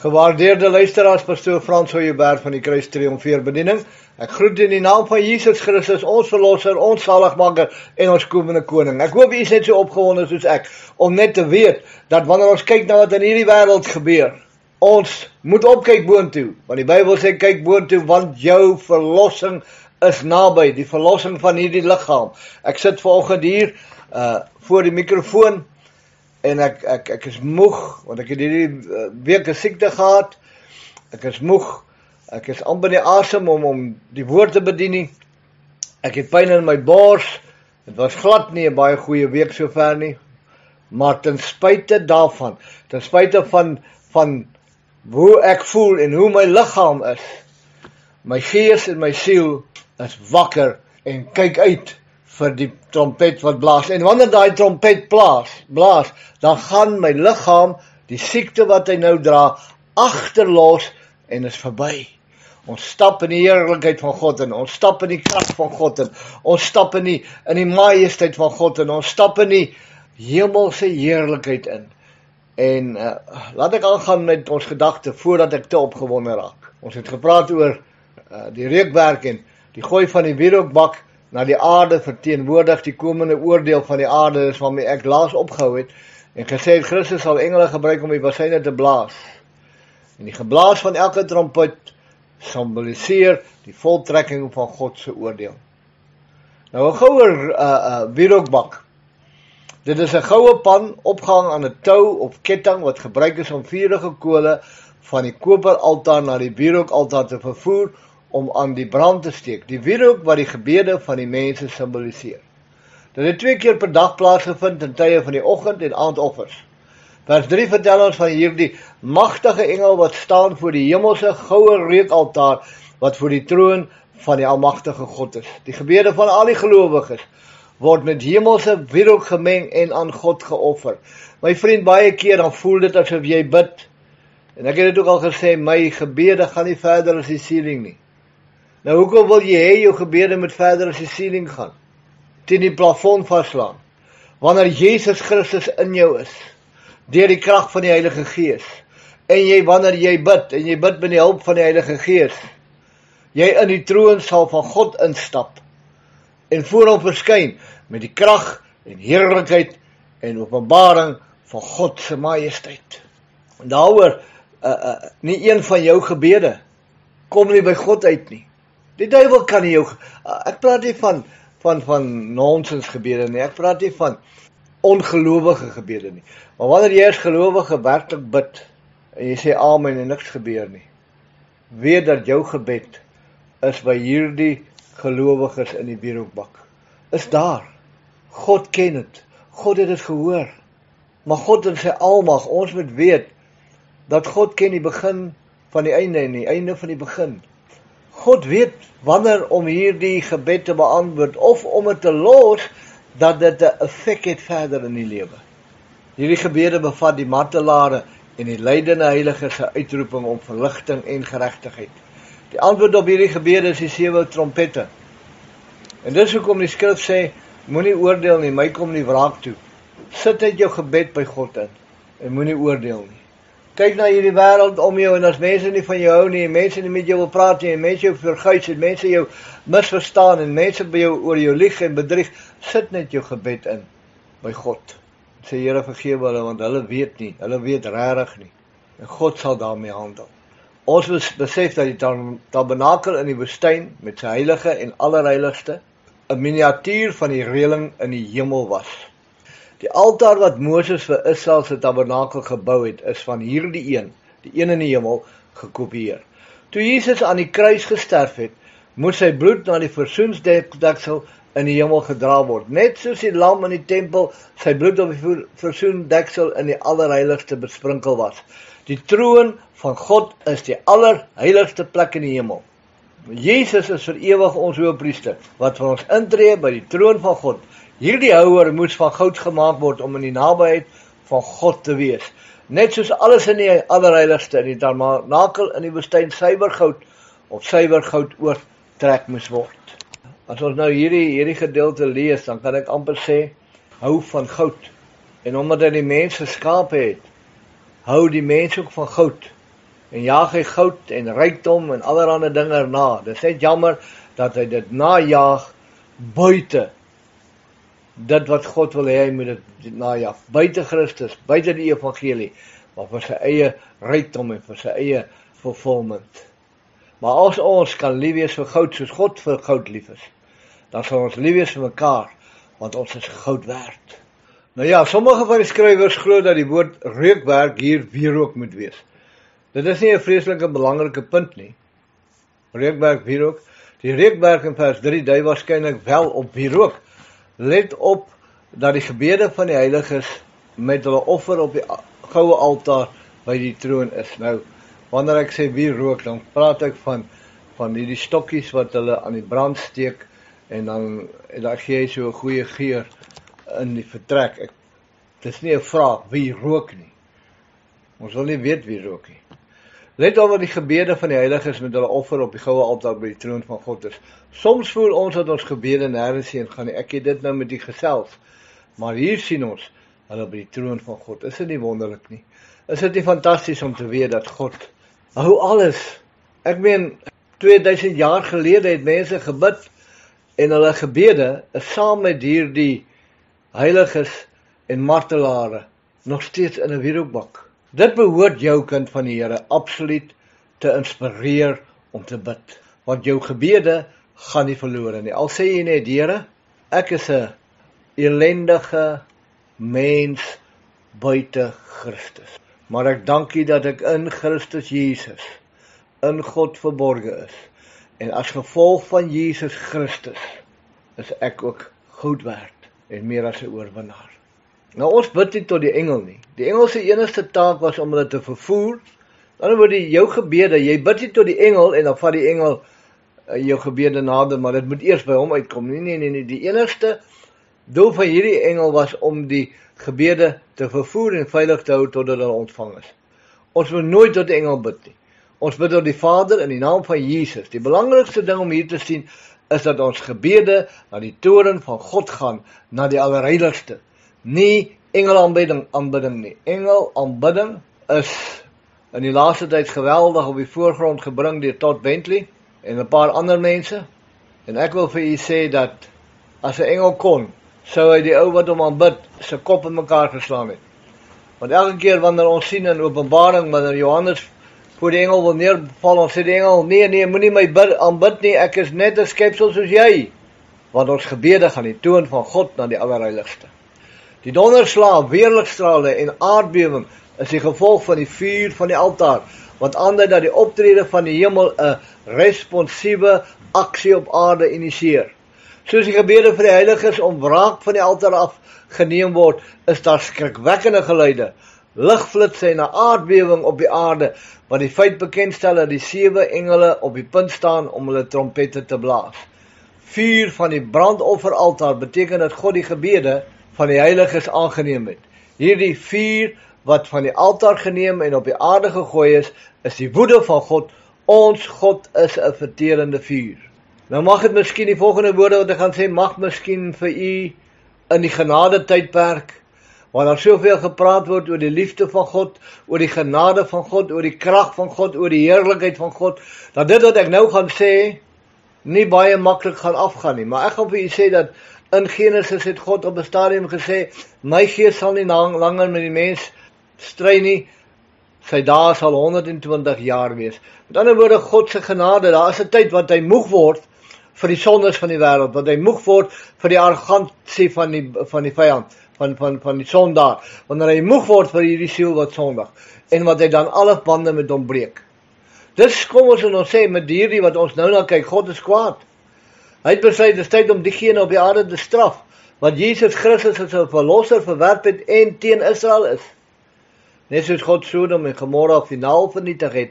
Gewaardeerde luisteraars, pastoor Frans Hooijenberg van die Kruis Triomfeer Bediening. Ek groet in die naam van Jesus Christus, ons verlosser, ons zaligmaker en ons komende koning. Ek hoop u is net so opgewonde soos ek, om net te weet, dat wanneer ons kyk na wat in hierdie wêreld gebeur, ons moet opkyk boontoe, want die Bybel sê kyk boontoe, want jou verlossing is naby, die verlossing van hierdie liggaam. Ek sit vanoggend hier, voor die microfoon, en ek is moeg, want ek het hierdie week 'n siekte gehad. Ek is moeg, ek is amper nie asem om die woord te bedien nie. Ek het pyn in my bors. Dit was glad nie 'n baie goeie week sover nie. Maar ten spyte daarvan, ten spyte van hoe ek voel en hoe my liggaam is, my gees en my siel is wakker en kyk uit vir die trompet wat blaas. En wanneer daai trompet blaas, dan gaan my liggaam, die siekte wat hy nou dra, agterlos en is verby. Ons stap in die heerlikheid van God in, ons stap in die krag van God in, ons stap in die majesteit van God in, ons stap in die hemelse heerlikheid in. En laat ek aangaan met ons gedagte, voordat ek te opgewonde raak. Ons het gepraat oor die reukwerk en die gooi van die wierookbak na die aarde verteenwoordig die komende oordeel van die aarde, is waarmee ek laas opgehou het, en gesê het, Christus sal engele gebruik om die basyne te blaas. En die geblaas van elke trompet symboliseer die voltrekking van God se oordeel. Nou 'n goue wierookbak. Dit is 'n goue pan opgehang aan 'n tou of ketting wat gebruik is om vurige kole van die koperaltaar na die wierookaltaar te vervoer om aan die brand te steek. Die wierook wat die gebede van die mense symboliseer. Dit het 2 keer per dag plaasgevind in tye van die oggend en aandoffers. Vers 3 vertel ons van hierdie magtige engel wat staan voor die hemelse goue reukaltaar wat voor die troon van die almagtige God is. Die gebede van al die gelowiges word met hemelse wierook gemeng en aan God geoffer. My vriend, baie keer dan voel dit asof jy bid, en ek het dit ook al gesê, my gebede gaan nie verder as die ceiling nie. Nou hoekom wil jy hê jou gebede moet verder as die ceiling gaan? Teen die plafon vaslaan. Wanneer Jesus Christus in jou is, deur die krag van die Heilige Gees, en wanneer jy bid, en jy bid met die hulp van die Heilige Gees, jy in die troonsal van God instap, en voor hom verskyn, met die krag en heerlikheid en openbaring van God se majesteit. En daaroor, nie een van jou gebede, kom nie by God uit nie. Die duiwel kan nie jou, ek praat nie van nonsens gebede nie, ek praat nie van ongelowige gebede nie. Maar wanneer jy as gelowige werklik bid, en jy sê amen en niks gebeur nie, weet dat jou gebed is by hierdie gelowiges in die wierookbak. Is daar. God ken het. God het dit gehoor. Maar God in sy almag, ons moet weet, dat God ken die begin van die einde en die einde van die begin. God weet wanneer om hierdie gebed te beantwoord, of om het te los, dat dit 'n effek het verder in die lewe. Hierdie gebede bevat die martelare en die lydende heiliges se uitroeping om verligting en geregtigheid. Die antwoord op hierdie gebede is die 7 trompette. En dis hoekom die skrif sê, moenie oordeel nie, my kom nie wraak toe. Sit net jou gebed by God in, en moenie oordeel nie. Kyk na hierdie wêreld om jou, en as mense nie van jou hou nie, en mense nie met jou wil praat nie, en mense jou verguis, en mense jou misverstaan, en mense by jou oor jou lieg en bedrieg, sit net jou gebed in, by God. Sê, Here, vergewe hulle, want hulle weet nie, hulle weet regtig nie, en God sal daarmee handel. Ons moet besef dat die tabernakel in die woestyn, met sy heilige en allerheiligste, 'n miniatuur van die reëling in die hemel was. Die altaar wat Moses vir Israel se tabernakel gebou het, is van hierdie die een in die hemel, gekopieer. Toe Jesus aan die kruis gesterf het, moes sy bloed na die versoensdeksel in die hemel gedra word. Net soos die lam in die tempel sy bloed op die versoendeksel in die allerheiligste besprinkel was. Die troon van God is die allerheiligste plek in die hemel. Jesus is vir ewig ons hoëpriester, wat vir ons intree by die troon van God. Hierdie houer moes van goud gemaak word om in die nabyheid van God te wees. Net soos alles in die allerheiligste, in die tabernakel in die woestyn suiwer goud of suiwer goud oortrek moes word. As ons nou hierdie gedeelte lees, dan kan ek amper sê, hou van goud. En omdat hy die mens geskape het, hou die mens ook van goud. en jaag hy goud en rykdom en allerlei dinge na. Dis net jammer dat hy dit najaag buite dit wat God wil hê hy moet dit najaag, buite Christus, buite die evangelie, maar vir sy eie rykdom en vir sy eie fulfillment. Maar as ons kan lief wees vir goud soos God vir goud lief is, dan sal ons lief wees vir mekaar, want ons is goud werd. Nou ja, sommige van die skrywers glo dat die woord reukwerk hier wierook moet wees. Dit is nie 'n vreeslike belangrike punt nie. Reukwerk, wierook. Die reukwerk in vers 3 dui waarskynlik wel op wierook. Let op dat die gebede van die heiliges met hulle offer op die goue altaar by die troon is. Nou, wanneer ek sê wierook, dan praat ek van hierdie stokkies wat hulle aan die brand steek en dan gee jy so 'n goeie geur in die vertrek. Dit is nie 'n vraag wie rook nie. Ons wil nie weet wie rook nie. Let op wat die gebede van die heiliges met hulle offer op die goue altaar by die troon van God is. Soms voel ons dat ons gebede nêrens heen gaan nie. Ek het dit nou met die gesels. Maar hier sien ons hulle by die troon van God. Is dit nie wonderlik nie? Is dit nie fantasties om te weet dat God hou alles? Ek meen 2000 jaar gelede het mense gebid en hulle gebede is saam met hierdie heiliges en martelare nog steeds in 'n wierookbak. Dit behoort jou kind van die Here absoluut te inspireer om te bid, want jou gebede gaan nie verlore nie. Al sê jy net, Here, ek is 'n elendige mens buite Christus, maar ek dank U dat ek in Christus Jesus in God verborge is, en as gevolg van Jesus Christus is ek ook goud werd en meer as 'n oorwinnaar. Nou ons bid nie tot die engel nie. Die engel se enigste taak was om hulle te vervoer. Aan die ander woord, jou gebede, jy bid nie tot die engel en dan vat die engel jou gebede nader, maar dit moet eers by hom uitkom. Nee. Die enigste doel van hierdie engel was om die gebede te vervoer en veilig te hou totdat hulle ontvang is. Ons moet nooit tot die engel bid nie. Ons bid tot die Vader in die naam van Jesus. Die belangrikste ding om hier te sien is dat ons gebede na die toren van God gaan, na die allerheiligste. Nie engelaanbidding nie. Engelaanbidding is in die laaste tyd geweldig op die voorgrond gebring deur Todd Bentley en 'n paar ander mense. En ek wil vir u sê dat as 'n engel kon, sou hy die ou wat hom aanbid se kop in mekaar geslaan het. Want elke keer wanneer ons sien in Openbaring, wanneer Johannes voor die engel wil neerval, ons sê die engel, nee, moenie my aanbid nie, ek is net 'n skepsel soos jy. Want ons gebede gaan die toon van God na die allerheiligste. Die donderslae, weerligstrale en aardbewing is die gevolg van die vuur van die altaar, wat aandui dat die optrede van die hemel 'n responsiewe aksie op aarde initieer. Soos die gebede vir die heiliges om wraak van die altaar af geneem word, is daar skrikwekkende geluide, ligflitsse en 'n aardbewing op die aarde, wat die feit bekendstel dat die 7 engele op die punt staan om hulle trompette te blaas. Vuur van die brandofferaltaar beteken dat God die gebede van die heiliges aangeneem het. Hierdie vuur wat van die altaar geneem en op die aarde gegooi is die woede van God. Ons God is 'n verterende vuur. Nou mag dit miskien die volgende woorde wat ek gaan sê, mag miskien vir u in die genade tydperk, waar daar soveel gepraat word oor die liefde van God, oor die genade van God, oor die krag van God, oor die heerlikheid van God, dat dit wat ek nou gaan sê, nie baie maklik gaan afgaan nie. Maar ek gaan vir u sê dat in Genesis het God op 'n stadium gesê, my gees sal nie langer met die mens stry nie, sy dae sal 120 jaar wees. Met ander woorde, God se genade, daar is 'n tyd wat hy moeg word vir die sondes van die wêreld, wat hy moeg word vir die arrogansie van die vyand, van die sondaar, wanneer hy moeg word vir hierdie siel wat sondig, en wat hy dan alle bande met hom breek. Dis kom ons en ons sê, met hierdie wat ons nou na kyk, God is kwaad. Hy het besluit, dit is tyd om diegene op die aarde te straf, wat Jesus Christus as 'n verlosser verwerp het en teen Israel is. Net soos God Sodom en Gomorra finaal vernietig het,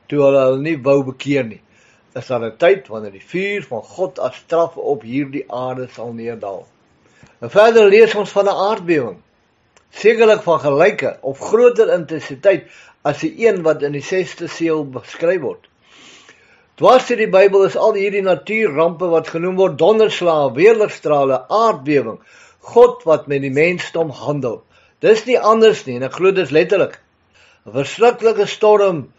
toe hulle nie wou bekeer nie, is daar 'n tyd wanneer die vuur van God as straf op hierdie aarde sal neerdal. En verder lees ons van 'n aardbewing, sekerlik van gelyke of groter intensiteit as die een wat in die 6de seël beskryf word. Dwars deur die Bybel is al hierdie natuurrampe wat genoem word donderslae, weerligstrale, aardbewing, God wat met die mensdom handel. Dis nie anders nie, en ek glo dis letterlik. 'n verskriklike storm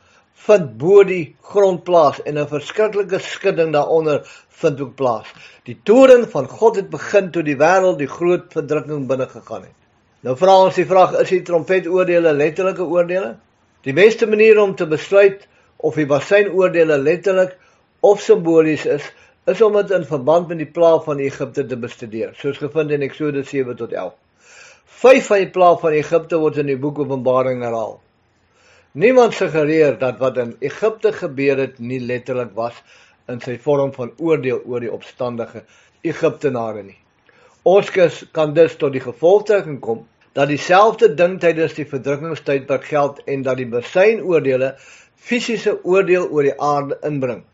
vind bo die grond plaas en 'n verskriklike skudding daaronder vind ook plaas. Die toorn van God het begin toe die wêreld die groot verdrukking binne gegaan het. Nou vra ons die vraag, is die trompetoordele letterlike oordele? Die beste manier om te besluit of die bassynoordele letterlik of simbolies is om dit in verband met die plaag van Egipte te bestudeer, soos gevind in Eksodus 7 tot 11. 5 van die plaag van Egipte word in die boek Openbaring herhaal. Niemand suggereer dat wat in Egipte gebeur het nie letterlik was in sy vorm van oordeel oor die opstandige Egiptenare nie. Ons kan dus tot die gevolgtrekking kom dat dieselfde ding tydens die verdrukkingstydperk geld en dat die bassynoordele fisiese oordeel oor die aarde inbring.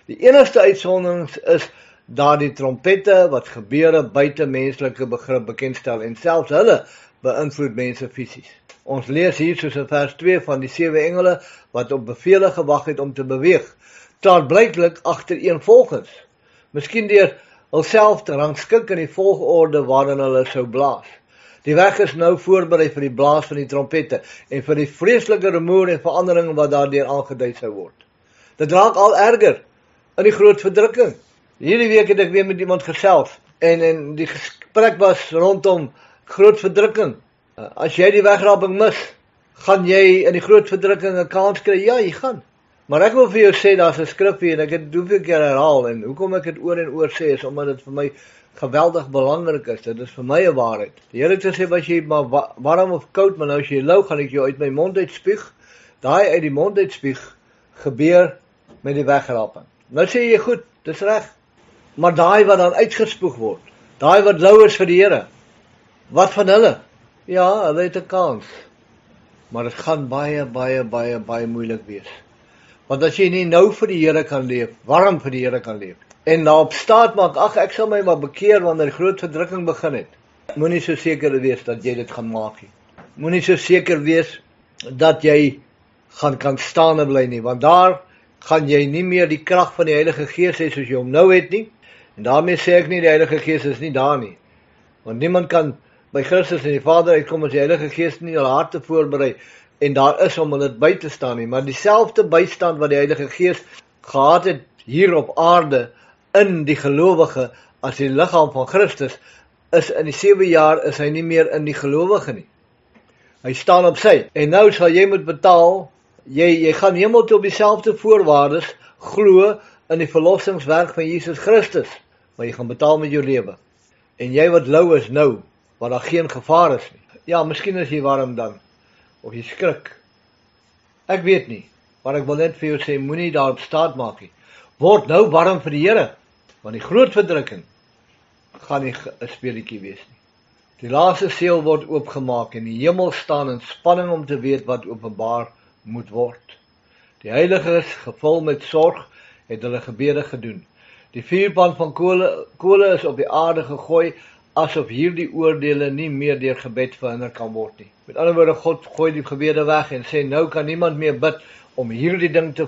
Die enigste uitsondering is dat die trompette wat gebeure buite menslike begrip bekendstel en selfs hulle beïnvloed mense fisies. Ons lees hier soos in vers 2 van die 7 engele wat op bevele gewag het om te beweeg, klaarblyklik agtereenvolgens, miskien deur hulself te rangskik in die volgorde waarin hulle sou blaas. Die weg is nou voorberei vir die blaas van die trompette en vir die vreeslike rumoer en verandering wat daardeur aangedui sou word. Dit raak al erger in die groot verdrukking. Hierdie week het ek weer met iemand gesels en die gesprek was rondom groot verdrukking. As jy die wegraping mis, gaan jy in die groot verdrukking 'n kans kry? Ja, jy gaan. Maar ek wil vir jou sê, daar's 'n skrif hier en ek het hoeveel keer herhaal en hoekom ek dit oor en oor sê is omdat dit vir my geweldig belangrik is. Dit is vir my 'n waarheid. Die Here het gesê as jy maar warm of koud, maar nou as jy lou, gaan ek jou uit my mond uitspuug. Daai uit die mond uitspuug gebeur met die wegraping. Nou sê jy goed, dis reg. Maar daai wat dan uitgespoeg word, daai wat lou is vir die Here, wat van hulle? Ja, hulle het 'n kans. Maar dit gaan baie moeilik wees. Want as jy nie nou vir die Here kan leef, warm vir die Here kan leef, en daarop staat maak, ag ek sal my maar bekeer wanneer die groot verdrukking begin het. Moenie so seker wees dat jy dit gaan maak nie. Moenie so seker wees dat jy gaan kan staan en bly nie, want daar gaan jy nie meer die krag van die Heilige Gees hê soos jy hom nou het nie. En daarmee sê ek nie die Heilige Gees is nie daar nie. Want niemand kan by Christus en die Vader uitkom as die Heilige Gees nie hulle harte voorberei en daar is om dit by te staan nie. Maar dieselfde bystand wat die Heilige Gees gehad het hier op aarde in die gelowige as die liggaam van Christus, is in die 7 jaar is hy nie meer in die gelowige nie. Hy staan op sy. En nou sal jy moet betaal, jy gaan hemel toe op dieselfde voorwaardes glo in die verlossingswerk van Jesus Christus, maar jy gaan betaal met jou lewe. En jy wat lou is nou, waar daar geen gevaar is nie. Ja, miskien is jy warm dan, of jy skrik. Ek weet nie, maar ek wil net vir jou sê, moenie daarop staat maak nie. Word nou warm vir die Here, want die groot verdrukking gaan nie 'n speletjie wees nie. Die laaste seël word oopgemaak en die hemel staan in spanning om te weet wat openbaar moet word. Die heiliges, gevul met sorg, het hulle gebede gedoen. Die vuurpan van kole is op die aarde gegooi, asof hierdie oordele nie meer deur gebed verhinder kan word nie. Met ander woorde, God gooi die gebede weg en sê, nou kan niemand meer bid om hierdie ding te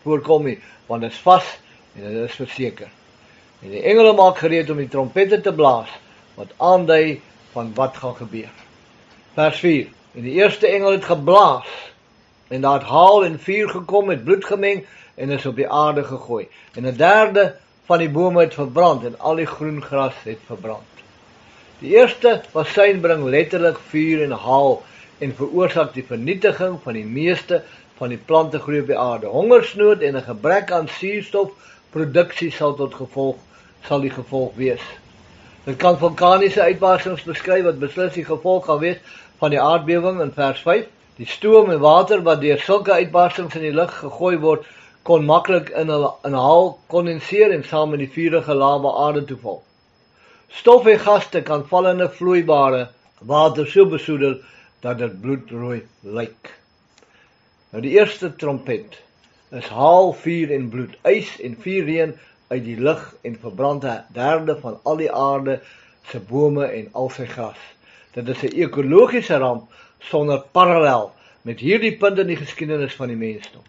voorkom nie, want dit is vas en dit is verseker. En die engele maak gereed om die trompette te blaas, wat aandui van wat gaan gebeur. Vers 4, en die eerste engel het geblaas, en daar het haal en vuur gekom, met bloed gemeng, en is op die aarde gegooi. En 'n derde van die bome het verbrand, en al die groen gras het verbrand. Die eerste basyn bring letterlik vuur en haal, en veroorsaak die vernietiging van die meeste van die plante groei op die aarde. Hongersnood en 'n gebrek aan suurstofproduksie sal die gevolg wees. Dit kan vulkaniese uitbarstings beskryf wat beslis die gevolg gaan wees van die aardbewing in vers 5. Die stoom en water wat deur sulke uitbarstings in die lug gegooi word, kon maklik in 'n haal kondenseer en saam met die vurige lava aarde toe val. Stof en gaste kan vallende vloeibare water so besoedel dat dit bloedrooi lyk. Nou die eerste trompet is haal, vuur en bloed, ys en vuurreën uit die lug en verbrand 'n derde van al die aarde se bome en al sy gras. Dit is 'n ekologiese ramp sonder parallel met hierdie punt in die geskiedenis van die mensdom.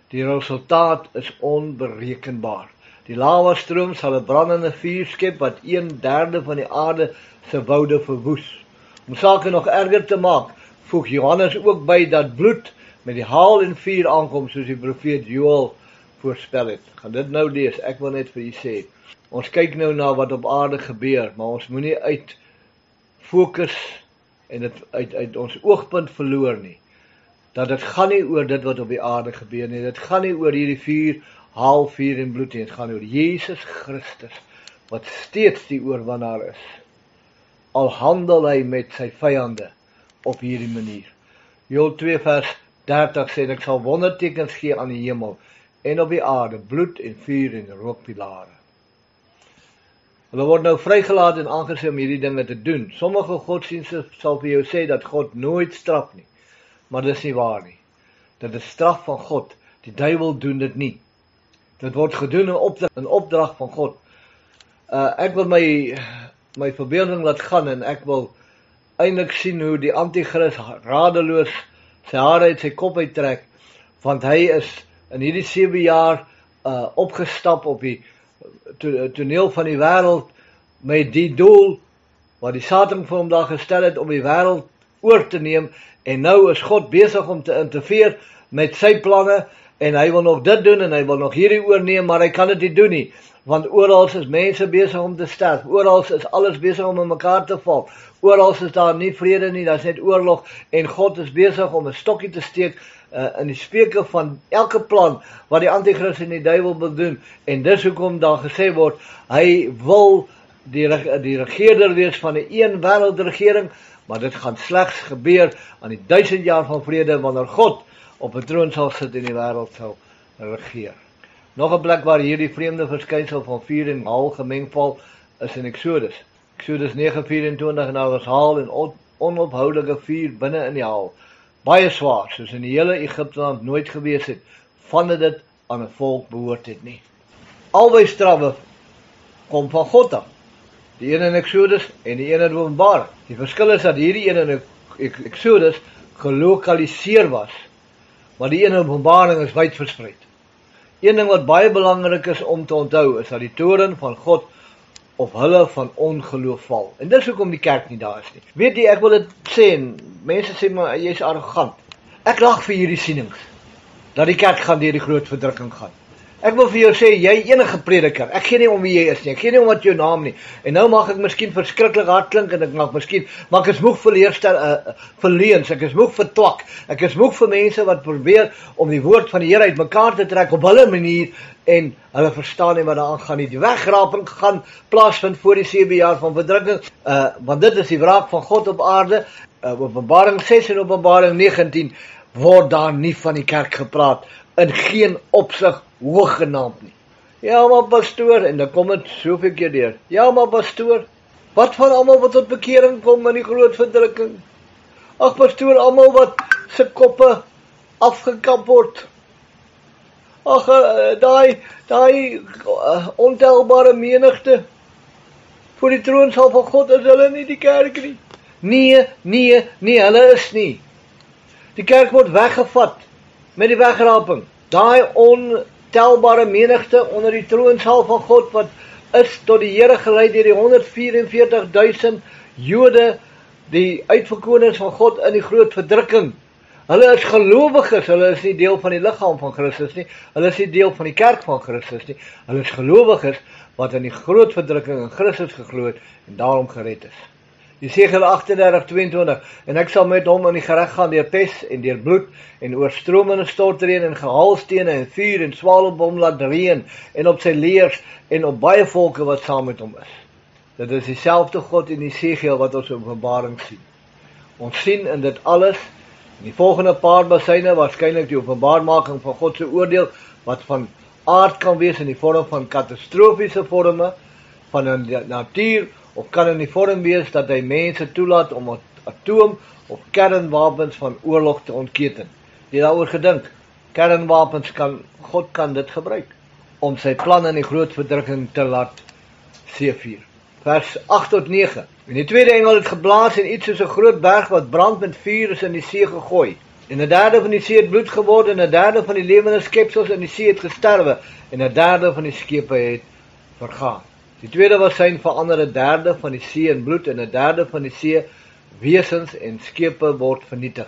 Die resultaat is onberekenbaar. Die lavastroom sal 'n brandende vuur skep wat 1/3 van die aarde se woude verwoes. Om sake nog erger te maak, voeg Johannes ook by dat bloed met die haal en vuur aankom, soos die profeet Joël voorspel het. Gaan dit nou lees, ek wil net vir u sê, ons kyk nou na wat op aarde gebeur, maar ons moenie uit fokus en dit uit ons oogpunt verloor nie, dat dit gaan nie oor dit wat op die aarde gebeur nie, dit gaan nie oor hierdie vuur en bloed nie, dit gaan oor Jesus Christus, wat steeds die oorwinnaar is, al handel hy met sy vyande op hierdie manier. Joël 2 vers 30 sê, ek sal wondertekens gee aan die hemel, en op die aarde, bloed en vuur en rookpilare. Hulle word nou vrygelaat en aangesê om hierdie dinge te doen. Sommige godsdienste sal vir jou sê dat God nooit straf nie, maar dit is nie waar nie. Dit is straf van God, die duiwel doen dit nie. Dit word gedoen in opdrag van God. Ek wil my verbeelding laat gaan en ek wil eintlik sien hoe die antichrist radeloos sy hare uit sy kop uittrek, want hy is in hierdie 7 jaar opgestap op die toneel van die wêreld met die doel wat die Satan vir hom daar gestel het om die wêreld oor te neem, en nou is God besig om te interfereer met sy planne, en hy wil nog dit doen en hy wil nog hierdie oorneem, maar hy kan dit nie doen nie, want oral is mense besig om te sterf, oral is alles besig om in mekaar te val, oral is daar nie vrede nie, daar is net oorlog, en God is besig om 'n stokkie te steek in die speke van elke plan wat die antichrist en die duiwel wil doen, en dis hoekom daar gesê word, hy wil die regeerder wees van 'n een wêreldregering, maar dit gaan slegs gebeur aan die 1000 jaar van vrede, wanneer God op 'n troon sal sit en die wêreld sal regeer. Nog 'n plek waar hierdie vreemde verskynsel van vuur en haal gemeng val, is in Exodus 9:24, en daar was haal en onophoudelike vuur binne in die haal, baie swaar, soos in die hele Egipteland nooit gewees het, vandat dit aan 'n volk behoort het nie. Albei strawwe kom van God af. Die een in Exodus en die een in Openbaring. Die verskil is dat hierdie een in Exodus gelokaliseer was, maar die een in Openbaring is wyd verspreid. Een ding wat baie belangrik is om te onthou, is dat die toren van God of hulle van ongeloof val. En dis hoekom die kerk nie daar is nie. Weet jy, ek wil dit sê, en mense sê maar, jy is arrogant. Ek lag vir hierdie sienings, dat die kerk gaan deur die groot verdrukking gaan. Ek wil vir jou sê, jy enige prediker, ek gee nie om wie jy is nie, ek gee nie om wat jou naam nie, en nou mag ek miskien verskriklik hard klink, en ek mag miskien, maar ek is moeg vir leuns, ek is moeg vir twak, ek is moeg vir mense wat probeer om die woord van die Here uit mekaar te trek op hulle manier, en hulle verstaan nie wat daar aangaan nie. Die wegraping gaan plaasvind voor die 7 jaar van verdrukking, want dit is die wraak van God op aarde. Openbaring 6 en Openbaring 19 word daar nie van die kerk gepraat, in geen opsig hooggenaamd nie. Ja, maar pastoor, en dan kom dit soveel keer deur. Ja, maar pastoor, wat van almal wat tot bekering kom in die groot verdrukking? Ag pastoor, almal wat se koppe afgekap word. Ag, daai ontelbare menigte voor die troonsaal van God, is hulle nie die kerk nie. Nee, hulle is nie. Die kerk word weggevat met die wegraping. Daai ontelbare menigte onder die troonsaal van God, wat is tot die Here gelei deur die 144.000 Jode, die uitverkorenes van God in die groot verdrukking. Hulle is gelowiges, hulle is nie deel van die liggaam van Christus nie, hulle is nie deel van die kerk van Christus nie, hulle is gelowiges wat in die groot verdrukking in Christus geglo het en daarom gered is. Jesegiel 38:22, en ek sal met hom in die gereg gaan deur pes en deur bloed en oorstromende stortreën en gehaaldstene en vuur en swaal op hom laat reën en op sy leers en op baie volke wat saam met hom is. Dit is dieselfde God in Jesegiel wat ons in Openbaring sien. Ons sien in dit alles, in die volgende paar basyne, waarskynlik die openbaarmaking van God se oordeel, wat van aard kan wees in die vorm van katastrofiese vorme, van 'n natuur, of kan in die vorm wees dat hy mense toelaat om atoom- of kernwapens van oorlog te ontketen. Jy daaroor gedink, kernwapens God kan dit gebruik, om sy plan in die groot verdrukking te laat seevier. Vers 8 tot 9. En die tweede engel het geblaas en iets soos 'n groot berg wat brand met vuur is in die see gegooi. En 'n derde van die see het bloed geword, en 'n derde van die lewende skepsels in die see het gesterwe, en 'n derde van die skepe het vergaan. Die tweede woestyn verander 'n derde van die see in bloed, en 'n derde van die see wesens en skepe word vernietig.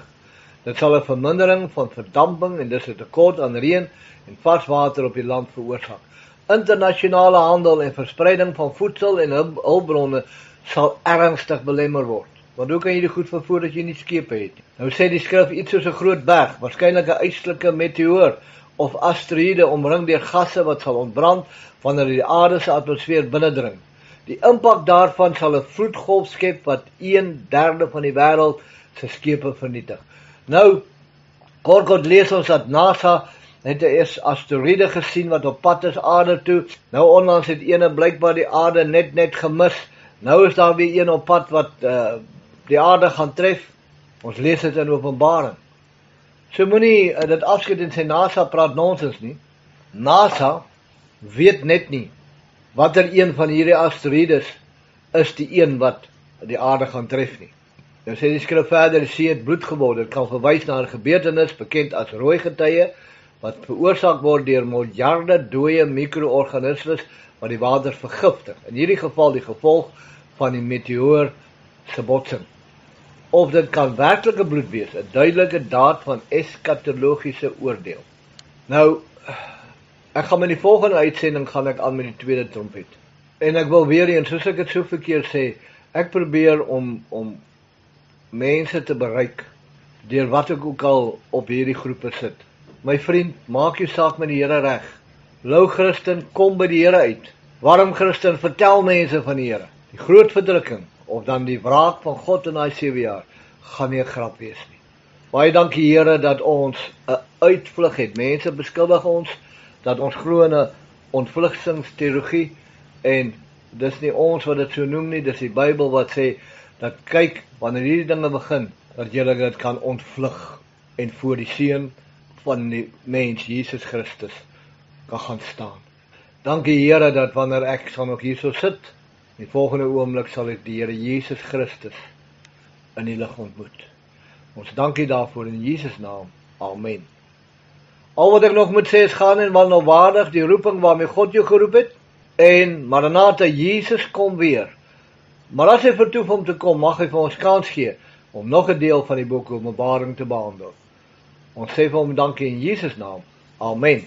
Dit sal 'n vermindering van verdamping en dus 'n tekort aan reën en vars water op die land veroorsaak. Internasionale handel en verspreiding van voedsel en hulpbronne sal ernstig belemmer word. Want hoe kan jy dit goed vervoer as jy nie skepe het nie? Nou sê die skrif iets soos 'n groot berg, waarskynlik 'n uitstelike meteoor of asteroïde omring deur gasse wat sal ontbrand wanneer die aarde se atmosfeer binnendring. Die impak daarvan sal 'n vloedgolf skep wat 1/3 van die wêreld se skepe vernietig. Nou, kort lees ons dat NASA het 'n asteroïde gesien wat op pad is aarde toe. Nou onlangs het ene blykbaar die aarde net gemis. Nou is daar weer een op pad wat die aarde gaan tref. Ons lees dit in Openbaring. So moenie dit afskeid en sê NASA praat nonsens nie. NASA weet net nie watter een van hierdie asteroïdes is die een wat die aarde gaan tref nie. Nou sê die skrif verder, die see het bloed geword. Dit kan verwys na 'n gebeurtenis bekend as rooi getye wat veroorsaak word deur miljarde dooie mikroorganismes wat die water vergiftig. In hierdie geval die gevolg van die meteoor se botsing. Of dit kan werklike bloed wees, 'n duidelike daad van eskatologiese oordeel. Nou, ek gaan met die volgende uitsending gaan ek aan met die tweede trompet. En ek wil weer eens, soos ek dit so verkeerd sê, ek probeer om mense te bereik deur wat ek ook al op hierdie groepe sit. My vriend, maak jou saak met die Here reg. Lou Christen, kom by die Here uit. Warm Christen, vertel mense van die Here. Die groot verdrukking of dan die wraak van God in daai 7 jaar gaan nie 'n grap wees nie. Baie dankie Here dat ons 'n uitvlug het. Mense beskuldig ons dat ons glo in 'n ontvlugtingsteologie en dis nie ons wat dit so noem nie, dis die Bybel wat sê dat kyk wanneer hierdie dinge begin dat jy dit kan ontvlug en voor die seun van die mens Jesus Christus kan gaan staan. Dankie Here dat wanneer ek sal nog hierso sit, in die volgende oomblik sal ek die Here Jesus Christus in die lig ontmoet. Ons dankie daarvoor in Jesus naam. Amen. Al wat ek nog moet sê is gaan en wandel nou waardig die roeping waarmee God jou geroep het en Maranatha, Jesus kom weer. Maar as hy vertoef om te kom, mag hy vir ons kans gee om nog 'n deel van die boek Openbaring te behandel. Ons sê vir hom dankie in Jesus naam. Amen.